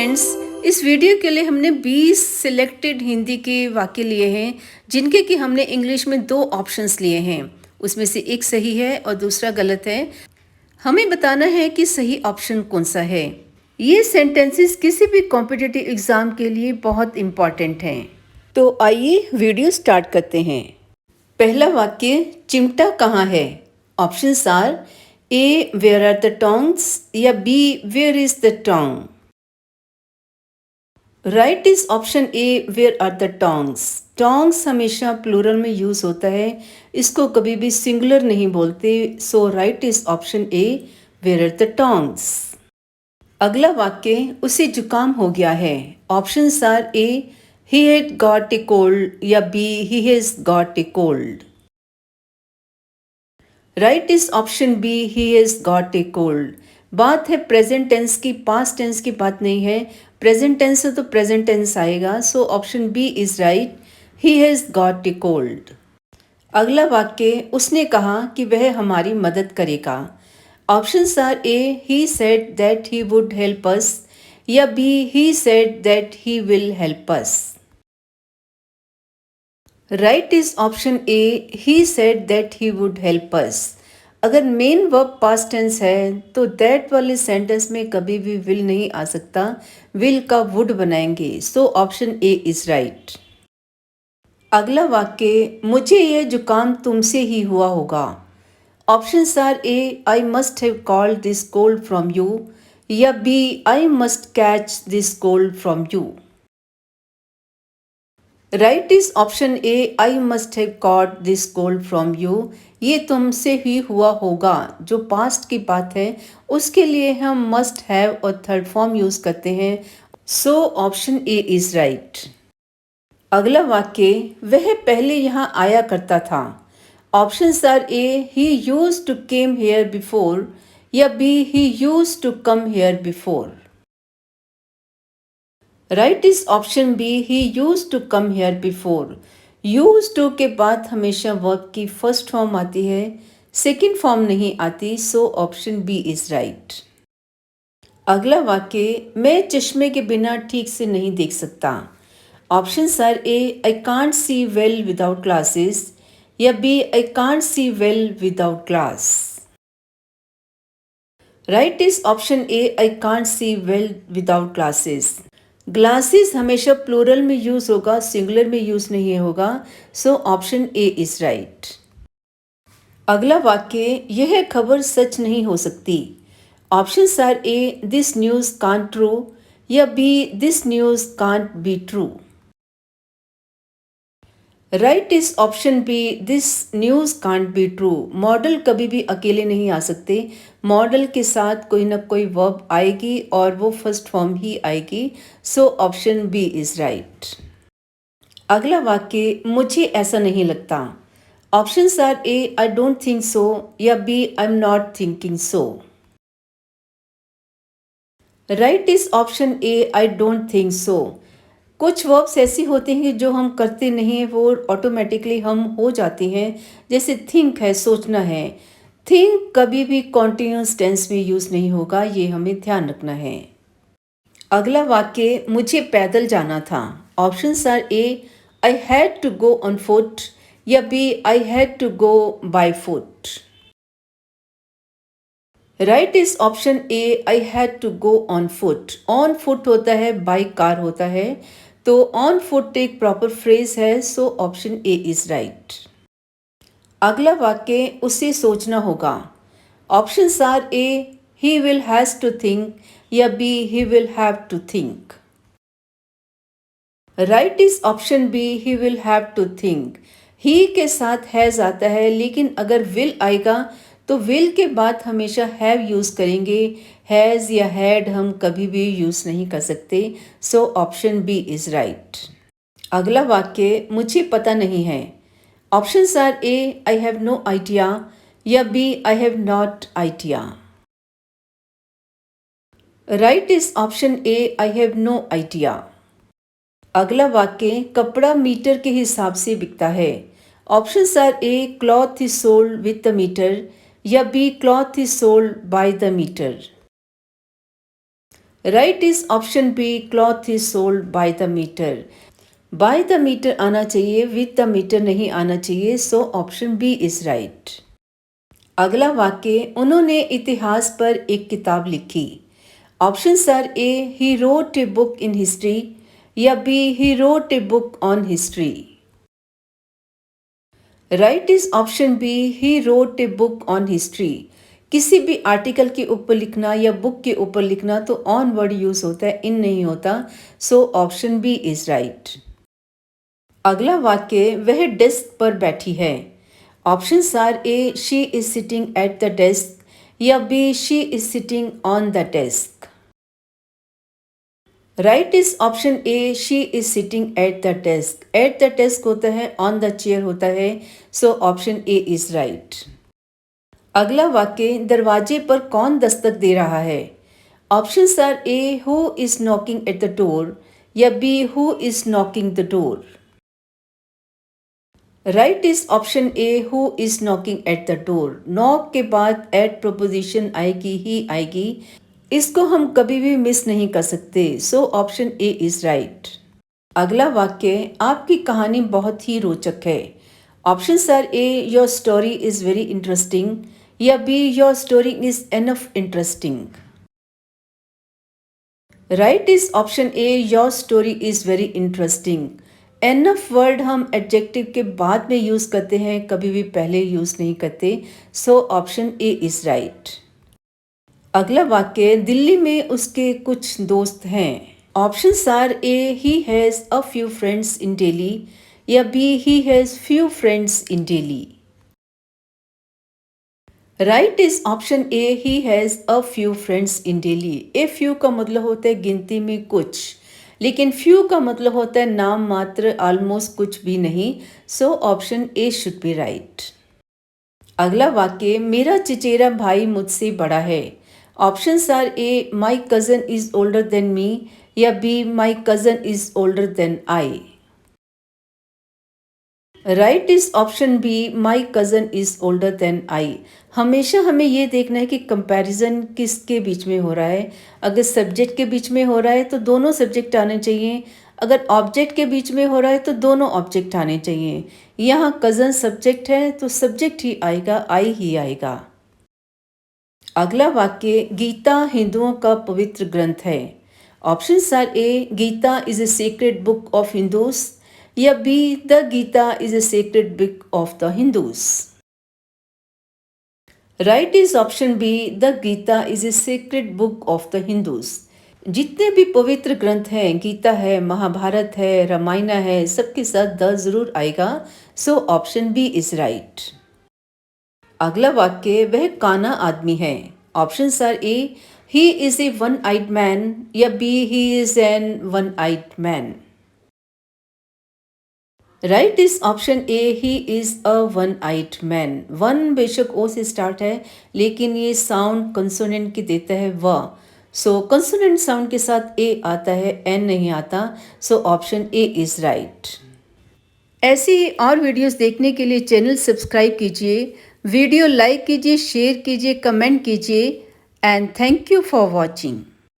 Friends, इस video के लिए हमने 20 सिलेक्टेड हिंदी के वाक्य लिए हैं जिनके कि हमने इंग्लिश में 2 ऑप्शंस लिए हैं। उसमें से एक सही है और दूसरा गलत है। हमें बताना है कि सही ऑप्शन कौन सा है। ये सेंटेंसेस किसी भी कॉम्पिटिटिव एग्जाम के लिए बहुत इम्पॉर्टेंट हैं। तो आइए वीडियो स्टार्ट करते हैं। पहला वाक्य, चिमटा कहाँ है? Options are A where are the tongs या B where is the tong. Right is option A where are the tongs. Tongs हमेशा प्लूरल में यूज होता है, इसको कभी भी सिंगुलर नहीं बोलते। So right is option A where are the tongs. अगला वाक्य, उसे जुकाम हो गया है। Options are A he had got a cold या B he has got a cold. Right is option B he has got a cold. बात है प्रेजेंट टेंस की, पास्ट टेंस की बात नहीं है। प्रेजेंट टेंस है तो प्रेजेंट टेंस आएगा। So option B is right, he has got a cold. अगला वाक्य, उसने कहा कि वह हमारी मदद करेगा। Options are A he said that he would help us या B he said that he will help us. Right is option A he said that he would help us. अगर मेन वर्ब पास्ट टेंस है तो that वाले sentence में कभी भी will नहीं आ सकता, विल का वुड बनाएंगे। So option A is right. अगला वाक्य, मुझे यह जुकाम तुमसे ही हुआ होगा। Options are A I must have called this cold from you या B I must catch this cold from you. Right is option A I must have caught this cold from you. ये तुमसे ही हुआ होगा जो past की बात है, उसके लिए हम मस्ट हैव और थर्ड फॉर्म यूज करते हैं। So option A is right. अगला वाक्य, वह पहले यहाँ आया करता था। Options are A he used to came here before या B he used to come here before. Right is option B he used to come here before. Used to के बाद हमेशा वर्ब की फर्स्ट फॉर्म आती है, second form नहीं आती। So option B is right. अगला वाक्य, मैं चश्मे के बिना ठीक से नहीं देख सकता। Options are A I can't see well without glasses या B I can't see well without glass. Right is option A I can't see well without glasses. Glasses हमेशा प्लूरल में यूज होगा, सिंगुलर में यूज नहीं होगा। So option A is right. अगला वाक्य, यह खबर सच नहीं हो सकती। Options are A this news can't true या B this news can't be true. Right is option B this news can't be true. Model कभी भी अकेले नहीं आ सकते, मॉडल के साथ कोई ना कोई वर्ब आएगी और वो फर्स्ट फॉर्म ही आएगी। So option B is right. अगला वाक्य, मुझे ऐसा नहीं लगता। Options are A I don't think so या B I am not thinking so. Right is option A I don't think so. कुछ वर्ब्स ऐसी होते हैं जो हम करते नहीं हैं, वो ऑटोमेटिकली हम हो जाती हैं। जैसे थिंक है, सोचना है। थिंक कभी भी कॉन्टिन्यूस टेंस में यूज नहीं होगा, ये हमें ध्यान रखना है। अगला वाक्य, मुझे पैदल जाना था। Options are A I had to go on foot या B I had to go by foot. Right is option A I had to go on foot. On foot होता है, बाई कार होता है, तो ऑन फुट एक proper phrase है। So option A is right. अगला वाक्य, उसे सोचना होगा। Options are A he will has to think या B he will have to think. Right is option B he will have to think. He के साथ has आता है, लेकिन अगर विल आएगा तो विल के बाद हमेशा हैव यूज करेंगे। हैज या हैड हम कभी भी यूज नहीं कर सकते। So option B is right. अगला वाक्य, मुझे पता नहीं है। Options are A I have no idea या B I have not idea. Right is option A I have no idea. अगला वाक्य, कपड़ा मीटर के हिसाब से बिकता है। Options are A cloth is sold with the metre या B cloth is sold by the metre. Right is option B, cloth is sold by the metre. By the metre आना चाहिए, विद द मीटर नहीं आना चाहिए, so option B is right. अगला वाक्य, उन्होंने इतिहास पर एक किताब लिखी। Options are A, he wrote a book in history, या B, he wrote a book on history. Right is option B, he wrote a book on history. किसी भी आर्टिकल के ऊपर लिखना या बुक के ऊपर लिखना तो ऑन वर्ड यूज होता है, इन नहीं होता, so option B is right. अगला वाक्य, वह डेस्क पर बैठी है। Options are A, she is sitting at the desk, या B, she is sitting on the desk. Right is option A, she is sitting at the desk. At the desk होता है, on the chair होता है, so option A is right. अगला वाक्य, दरवाजे पर कौन दस्तक दे रहा है। Options are A, who is knocking at the door, या B, who is knocking the door. Right is option A, who is knocking at the door. Knock के बाद एट प्रपोजिशन आएगी ही आएगी, इसको हम कभी भी मिस नहीं कर सकते, so option A is right. अगला वाक्य, आपकी कहानी बहुत ही रोचक है। Options are A, your story is very interesting, या B, your story is enough interesting. Right is option A, your story is very interesting. Enough word हम एडजेक्टिव के बाद में यूज करते हैं, कभी भी पहले यूज नहीं करते, so option A is right. अगला वाक्य, दिल्ली में उसके कुछ दोस्त हैं। Options are A, he has a few friends in Delhi, या B, he has few friends in Delhi. Right is option A, he has a few friends in Delhi. A few का मतलब होता है गिनती में कुछ, लेकिन फ्यू का मतलब होता है नाम मात्र, ऑलमोस्ट कुछ भी नहीं, so option A should be right. अगला वाक्य, मेरा चचेरा भाई मुझसे बड़ा है। Options are A, my cousin is older than me, या B, my cousin is older than I. Right is option B, my cousin is older than I. हमेशा हमें ये देखना है कि कंपैरिजन किसके बीच में हो रहा है। अगर सब्जेक्ट के बीच में हो रहा है तो दोनों सब्जेक्ट आने चाहिए, अगर ऑब्जेक्ट के बीच में हो रहा है तो दोनों ऑब्जेक्ट आने चाहिए। यहाँ कज़न सब्जेक्ट है तो सब्जेक्ट ही आएगा, आई ही आएगा। अगला वाक्य, गीता हिंदुओं का पवित्र ग्रंथ है। Options are A, Gita is a secret book of Hindus, या B, the Gita is a sacred book of the Hindus. Right is option B, the Gita is a sacred book of the Hindus. जितने भी पवित्र ग्रंथ हैं, गीता है, महाभारत है, रामायण है, सबके साथ द जरूर आएगा, so option B is right. अगला वाक्य, वह काना आदमी है। Options are A, he is a one eyed man, या B, he is an one eyed man. Right is option A, he is a one eyed man. One बेशक O से start है, लेकिन ये साउंड कंसोनेंट की देता है व, सो कंसोनेंट साउंड के साथ ए आता है, एन नहीं आता, सो ऑप्शन ए इज राइट। ऐसी ही और वीडियोस देखने के लिए चैनल सब्सक्राइब कीजिए, वीडियो लाइक कीजिए, शेयर कीजिए, कमेंट कीजिए, and thank you for watching.